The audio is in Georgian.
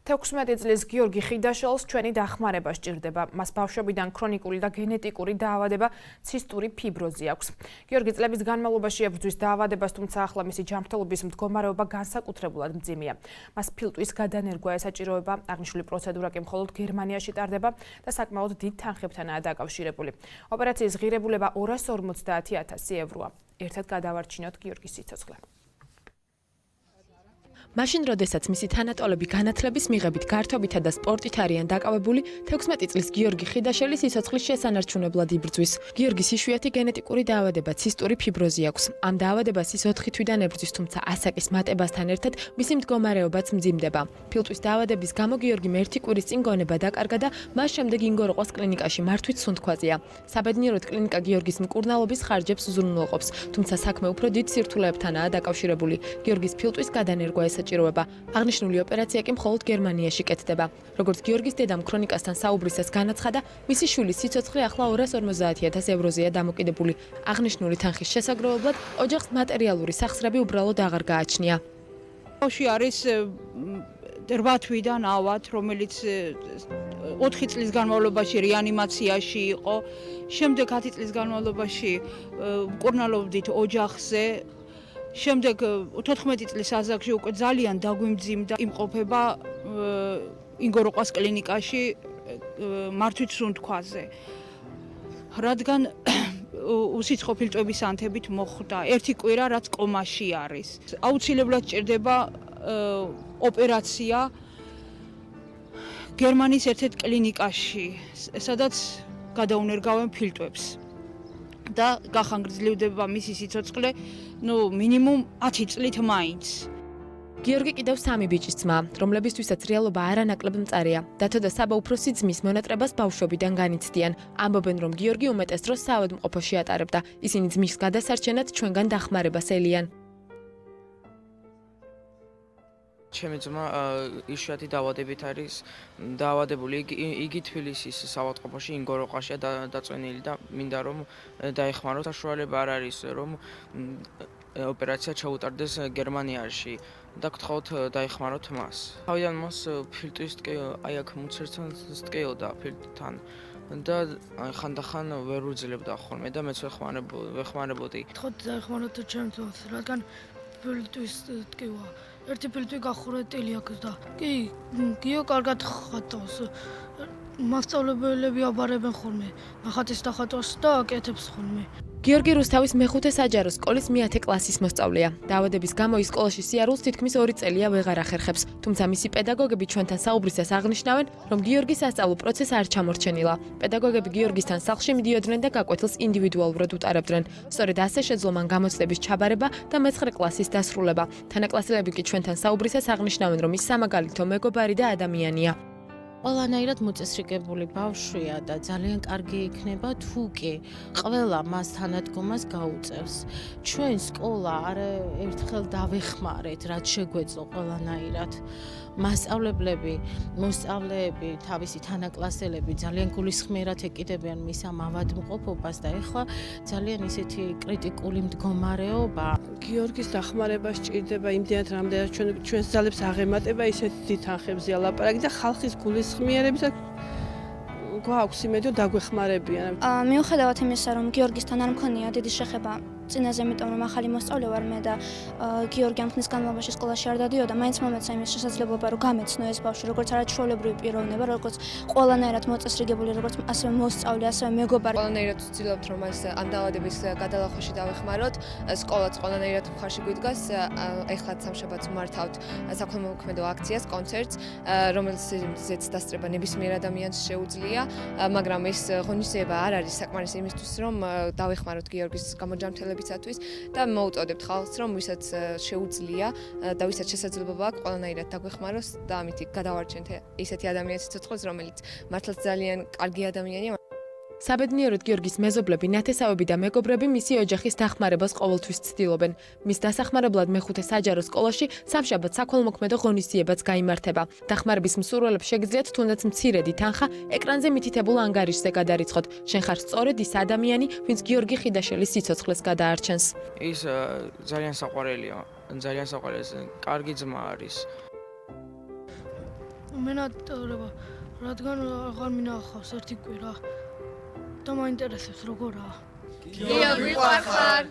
16 წლის გიორგი ხიდაშელს ჩვენი დახმარება სჭირდება. მას ბავშვობიდან ქრონიკული და გენეტიკური დაავადება ცისტური ფიბროზი აქვს. გიორგი წლების განმავლობაში ებრძვის დაავადებას, თუმცა ახლა მისი ჯანმრთელობის მდგომარეობა განსაკუთრებულად მძიმეა. მას ფილტვის გადანერგვა ესაჭიროება, აღნიშნული პროცედურა კი მხოლოდ გერმანიაში ტარდება და საკმაოდ დიდ თანხებთანაა დაკავშირებული. ოპერაციის ღირებულება 250.000 ევროა. ერთად გადავარჩინოთ გიორგის სიცოცხლე. მაშინ, როდესაც მისი თანატოლები განათლების მიღებით გართობითა და სპორტით არიან დაკავებული, 16 წლის გიორგი ხიდაშელი სიცოცხლის შესანარჩუნებლად იბრძვის. გიორგის იშვიათი გენეტიკური დაავადება ცისტური ფიბროზი აქვს. ამ დაავადებას ის 4 თვიდან ებრძვის, თუმცა ასაკის მატებასთან ერთად მისი მდგომარეობაც მძიმდება. ფილტვის დაავადების გამო გიორგიმ 1 კვირის წინ გონება დაკარგა და მას შემდეგ ინგოროყვას კლინიკაში მართვით სუნთქვაზეა. საბედნიეროდ კლინიკა გიორგის მკურნალობის ხარჯებს უზრუნველყოფს, თუმცა საქმე უფრო დიდ სირთულეებთანაა დაკავშირებული. გიორგის ფილტვის გადანერგვა ჭიროება. აღნიშნული ოპერაცია კი მხოლოდ გერმანიაში კეთდება. როგორც გიორგის დედამ ქრონიკასთან საუბრისას განაცხადა, მისი შვილის სიცოცხლე ახლა 250.000 ევროზეა დამოკიდებული. აღნიშნული თანხის შესაგროვებლად ოჯახს მატერიალური სახსრები უბრალოდ აღარ გააჩნია. ბავშვი არის 8 თვიდან ავად, რომელიც 4 წლის განმავლობაში რეანიმაციაში იყო. შემდეგ 10 წლის განმავლობაში მკურნალობდით ოჯახზე. შემდეგ 14 წლის ასაკში უკვე ძალიან დაგვიმძიმდა იმყოფება ინგოროყვას კლინიკაში მართვით სუნთქვაზე. რადგან უსიცხო ფილტვების ანთებით მოხვდა 1 კვირა, რაც კომაში არის. აუცილებლად ჭირდება ოპერაცია გერმანიის ერთ-ერთ კლინიკაში, სადაც გადაუნერგავენ ფილტვებს. და გახანგრძლივდება მისი სიცოცხლე, მინიმუმ 10 წლით მაინც. გიორგი კიდევ 3 ბიჭის ძმა, რომლებისთვისაც რეალობა არანაკლებ მწარეა. დათო და საბა უფროსი ძმის მონატრებას ბავშვობიდან განიცდიან. ამბობენ, რომ გიორგი უმეტეს დროს საავადმყოფოში ატარებდა. ისინი ძმის გადასარჩენად ჩვენგან დახმარებას ელიან. ჩემი ძმა იშვიათი დაავადებით არის დაავადებული. იგი თბილისის საავადმყოფოში ინგოროყვაშია დაწვენილი და მინდა რომ დაეხმაროთ. საშუალება არ არის რომ ოპერაცია ჩაუტარდეს გერმანიაში და გთხოვთ დაეხმაროთ მას. თავიდან მას ფილტვის აი აქ მუცერცანს ტკეოდა ფილტთან და ხანდახან ვერ უძლებდა ხოლმე და მეც ვეხმარებოდი. გთხოვთ დაეხმაროთ ჩემ ძმას, რადგან ფილტვის ტკივა. ერთი ფილტვი გახურეთილი აქვს და კი, გიო კარგად ხატავს. მასწავლებელები აბარებენ ხოლმე, ნახატის დახატვას და აკეთებს ხოლმე. გიორგი რუსთავის მეხუთე საჯარო სკოლის მე-10 კლასის მოსწავლეა. დაავადების გამო ის სკოლაში სიარულს თითქმის 2 წელია ვეღარ ახერხებს. თუმცა მისი პედაგოგები ჩვენთან საუბრისას აღნიშნავენ, რომ გიორგის სასწავლო პროცესი არ ჩამორჩენილა. პედაგოგები გიორგისთან სახლში მიდიოდნენ და გაკვეთილს ინდივიდუალურად უტარებდნენ. სწორედ ასე შეძლო მან გამოცდების ჩაბარება და მე-9 კლასის დასრულება. თანაკლასელები კი ჩვენთან საუბრისას აღნიშნავენ, რომ ის სამაგალითო მეგობარი და ადამიანია. ყველანაირად მოწესრიგებული ბავშვია და ძალიან კარგი იქნება თუ კი ყველა მას თანადგომას გაუწევს. ჩვენ სკოლა არ ერთხელ დავეხმარეთ, რაც შეგვეძლო ყველანაირად. მასწავლებლები, მოსწავლეები, თავისი თანაკლასელები ძალიან გულისხმიერად ეკიდებიან მის ამ ავადმყოფობას და ეხლა ძალიან ისეთი კრიტიკული მდგომარეობა. გიორგის დახმარება სჭირდება იმდენად, რამდენად ჩვენს ძალებს აღემატება ისეთი დიდ თანხებზეა ლაპარაკი და ხალხის გულისხმიერებისა გვაქვს იმედი რომ დაგვეხმარებიან. მიუხედავად იმისა, რომ გიორგისთან არ მქონია დიდი შეხება წინაზე, იმიტომ რომ ახალი მოსწავლე ვარ მე და გიორგი ამ ხნის განმავლობაში სკოლაში არ დადიოდა, მაინც მომეცა იმის შესაძლებლობა, რომ გამეცნო ეს ბავშვი, როგორც არაჩვეულებრივი პიროვნება, როგორც ყველანაირად მოწესრიგებული, როგორც ასევე მოსწავლე, ასევე მეგობარი. ყველანაირად ვცდილობთ, რომ ეს ამ დაავადების გადალახვაში დავეხმაროთ. სკოლაც ყველანაირად მხარში გვიდგას. ეხლაც სამშაბათს მართავთ საქველმოქმედო აქციას, კონცერტს, რომელზეც დასწრება ნებისმიერ ადამიანს შეუძლია, მაგრამ ეს ღონისძიება არ არის საკმარისი იმისთვის, რომ დავეხმაროთ გიორგის გამოჯანმრთელებას და მოუწოდებთ ხალხს, რომ ვისაც შეუძლია და ვისაც შესაძლებლობა აქვს ყველანაირად დაგვეხმაროს და ამით გადავარჩენთ ისეთი ადამიანის სიცოცხლეს, რომელიც მართლაც ძალიან კარგი ადამიანია. საბედნიეროდ გიორგის მეზობლები, ნათესავები და მეგობრები მისი ოჯახის დახმარებას ყოველთვის ცდილობენ. მის დასახმარებლად მე-5 საჯარო სკოლაში სამშაბათს საქველმოქმედო ღონისძიებაც გაიმართება. დახმარების მსურველებს შეგიძლიათ თუნდაც მცირედი თანხა ეკრანზე მითითებულ ანგარიშზე გადარიცხოთ. შენ ხარ სწორედ ის ადამიანი, ვინც გიორგი ხიდაშელის სიცოცხლეს გადაარჩენს. ის ძალიან საყვარელია, ძალიან საყვარელი, კარგი ძმა არის. მენატრება, რადგან აღარ მინახავს ერთი კვირა და მაინტერესებს როგორაა. გიორგი, გვახარ.